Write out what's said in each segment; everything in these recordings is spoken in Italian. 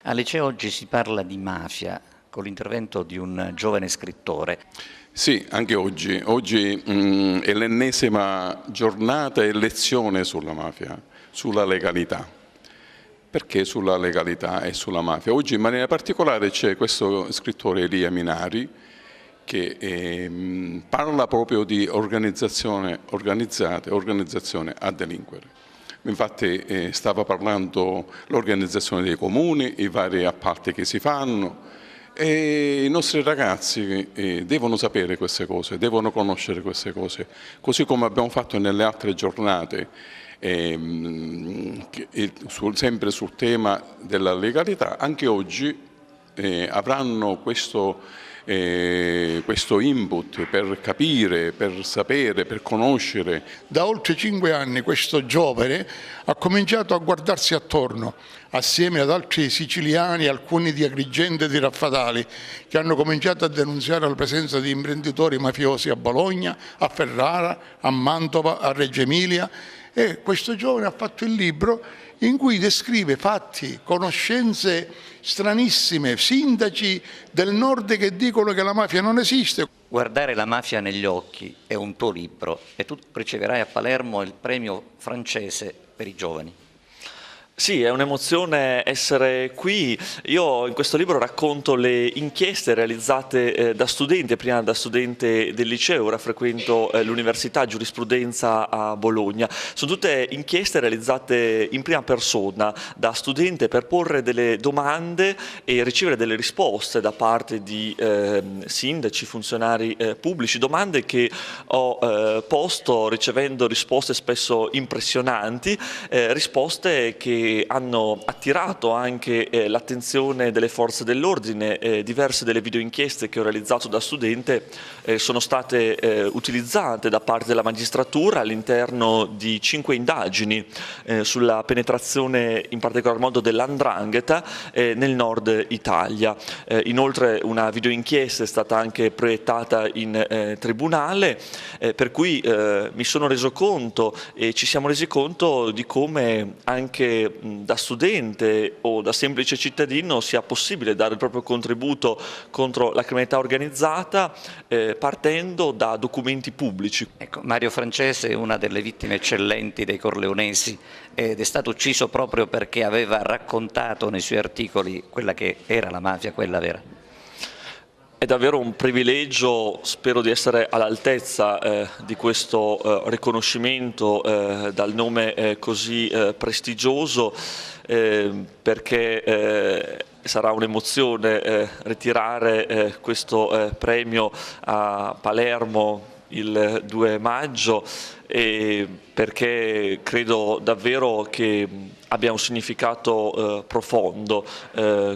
Al liceo oggi si parla di mafia con l'intervento di un giovane scrittore. Sì, anche oggi. Oggi è l'ennesima giornata e lezione sulla mafia, sulla legalità. Perché sulla legalità e sulla mafia? Oggi in maniera particolare c'è questo scrittore Elia Minari che parla proprio di organizzazione organizzata, organizzazione a delinquere. Infatti stava parlando l'organizzazione dei comuni, i vari appalti che si fanno e i nostri ragazzi devono sapere queste cose, devono conoscere queste cose, così come abbiamo fatto nelle altre giornate, sempre sul tema della legalità. Anche oggi avranno questo input per capire, per sapere, per conoscere. Da oltre 5 anni questo giovane ha cominciato a guardarsi attorno, assieme ad altri siciliani, alcuni di Agrigento e di Raffadali, che hanno cominciato a denunziare la presenza di imprenditori mafiosi a Bologna, a Ferrara, a Mantova, a Reggio Emilia. E questo giovane ha fatto il libro in cui descrive fatti, conoscenze stranissime, sindaci del nord che dicono che la mafia non esiste. Guardare la mafia negli occhi è un tuo libro e tu riceverai a Palermo il premio francese per i giovani. Sì, è un'emozione essere qui. Io in questo libro racconto le inchieste realizzate da studente, prima da studente del liceo, ora frequento l'università giurisprudenza a Bologna. Sono tutte inchieste realizzate in prima persona da studente per porre delle domande e ricevere delle risposte da parte di sindaci, funzionari pubblici, domande che ho posto ricevendo risposte spesso impressionanti, risposte che hanno attirato anche l'attenzione delle forze dell'ordine. Diverse delle videoinchieste che ho realizzato da studente sono state utilizzate da parte della magistratura all'interno di 5 indagini sulla penetrazione in particolar modo dell''ndrangheta nel nord Italia. Inoltre una videoinchiesta è stata anche proiettata in tribunale, per cui mi sono reso conto e ci siamo resi conto di come anche da studente o da semplice cittadino sia possibile dare il proprio contributo contro la criminalità organizzata partendo da documenti pubblici. Ecco, Mario Francese è una delle vittime eccellenti dei corleonesi ed è stato ucciso proprio perché aveva raccontato nei suoi articoli quella che era la mafia, quella vera. È davvero un privilegio, spero di essere all'altezza di questo riconoscimento dal nome così prestigioso, perché sarà un'emozione ritirare questo premio a Palermo il 2 maggio, perché credo davvero che abbia un significato profondo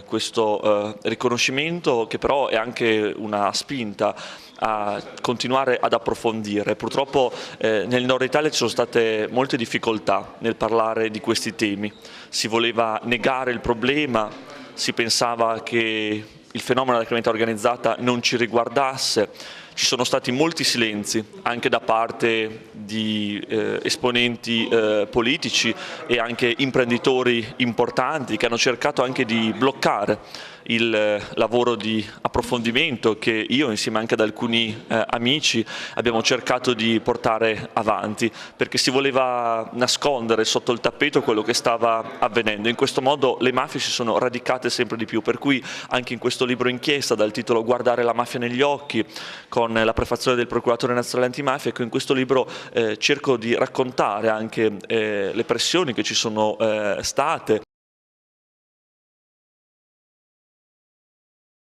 questo riconoscimento, che però è anche una spinta a continuare ad approfondire. Purtroppo nel nord Italia ci sono state molte difficoltà nel parlare di questi temi. Si voleva negare il problema, si pensava che il fenomeno della criminalità organizzata non ci riguardasse. Ci sono stati molti silenzi anche da parte di esponenti politici e anche imprenditori importanti che hanno cercato anche di bloccare il lavoro di approfondimento che io insieme anche ad alcuni amici abbiamo cercato di portare avanti, perché si voleva nascondere sotto il tappeto quello che stava avvenendo. In questo modo le mafie si sono radicate sempre di più, per cui anche in questo libro inchiesta dal titolo Guardare la mafia negli occhi, con la prefazione del procuratore nazionale antimafia, ecco, in questo libro cerco di raccontare anche le pressioni che ci sono state.